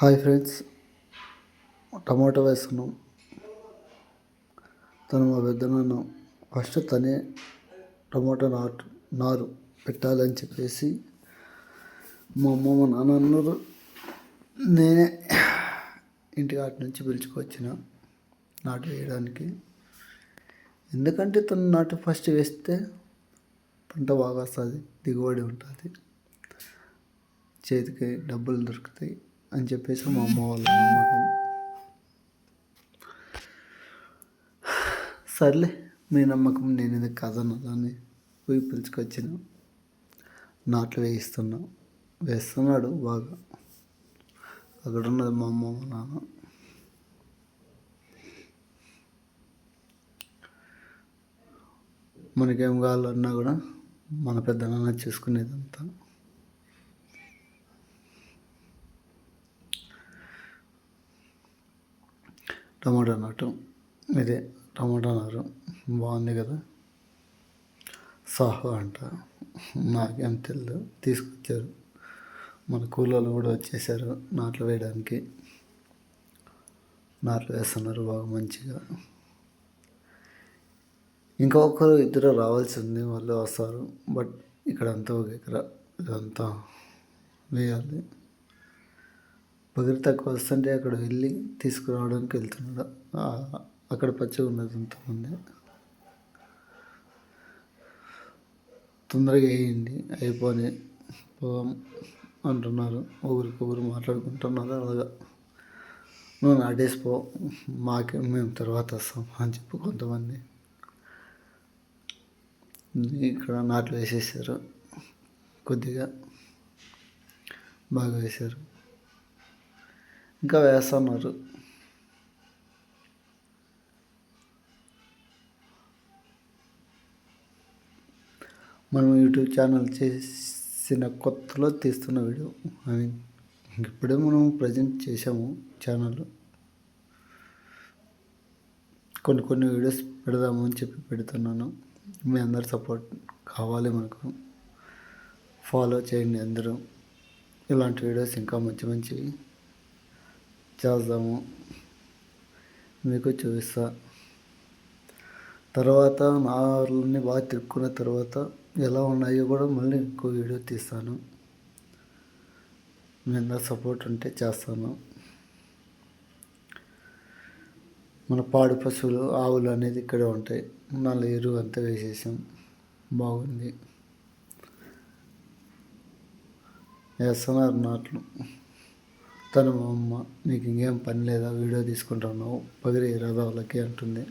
Hi friends, tomato వేసుకున్నాం. తను మా పెద్దనాన్న ఫస్ట్ తనే టమాటో నారు పెట్టాలని చెప్పేసి మా అమ్మ మా నాన్న అన్నారు. నేనే ఇంటికి అటు నుంచి పిలుచుకొచ్చిన నాటు వేయడానికి. ఎందుకంటే తను నాటు ఫస్ట్ వేస్తే పంట బాగా వస్తుంది, దిగుబడి ఉంటుంది, చేతికి డబ్బులు దొరుకుతాయి అని చెప్పేసి మా అమ్మ వాళ్ళ నమ్మకం. సర్లే, మీ నమ్మకం నేను ఎందుకు కాదన్నదాన్ని పోయి పిలుచుకొచ్చిన నాట్లు వేస్తున్నాడు బాగా. అక్కడ ఉన్నది మా అమ్మ మా నాన్న. మనకేం కావాలన్నా కూడా మన పెద్ద నాన్న చూసుకునేదంతా. టమాటా నాటు ఇదే టమాటా నారు బాగుంది కదా, సాహో అంట. నాకేం తెలియదు, తీసుకొచ్చారు. మన కూలోళ్ళు కూడా వచ్చేసారు నాట్లు వేయడానికి. నాట్లు వేస్తున్నారు బాగా మంచిగా. ఇంకా ఒకరు ఇద్దరు రావాల్సింది, వాళ్ళు వస్తారు. బట్ ఇక్కడంతా ఒక ఎకరా ఇదంతా వేయాలి. పగిరి తక్కువ వస్తుంటే అక్కడ వెళ్ళి తీసుకురావడానికి వెళ్తున్నాడు. అక్కడ పచ్చిగా ఉన్నది ఇంతమంది. తొందరగా వేయండి, అయిపోయి పోదాం అంటున్నారు. ఒకరికొకరు మాట్లాడుకుంటున్నారు. అలాగా నువ్వు నాటేసిపో, మేము తర్వాత వస్తాం అని చెప్పి కొంతమంది ఇక్కడ నాట్లు వేసేసారు. కొద్దిగా బాగా వేశారు, ఇంకా వేస్తున్నారు. మనం యూట్యూబ్ ఛానల్ చేసిన కొత్తలో తీస్తున్న వీడియో. ఇప్పుడే మనం ప్రజెంట్ చేసాము ఛానల్. కొన్ని వీడియోస్ పెడదాము అని చెప్పి పెడుతున్నాను. మీ అందరి సపోర్ట్ కావాలి మనకు. ఫాలో చేయండి అందరూ. ఇలాంటి వీడియోస్ ఇంకా మంచివి చేద్దాము, మీకు చూపిస్తా. తర్వాత నార్లని బాగా తిరుక్కున్న తర్వాత ఎలా ఉన్నాయో కూడా మళ్ళీ ఇంకో వీడియో తీస్తాను. మీ అందరు సపోర్ట్ ఉంటే చేస్తాను. మన పాడి పశువులు ఆవులు అనేది ఇక్కడే ఉంటాయి. నల్ల ఎరువు అంతా వేసేసాం, బాగుంది. వేస్తున్నారు నాట్లు. తను మా అమ్మ, నీకు ఇంకేం పని లేదా, వీడియో తీసుకుంటున్నావు పగిరి రథాలకి అంటుంది.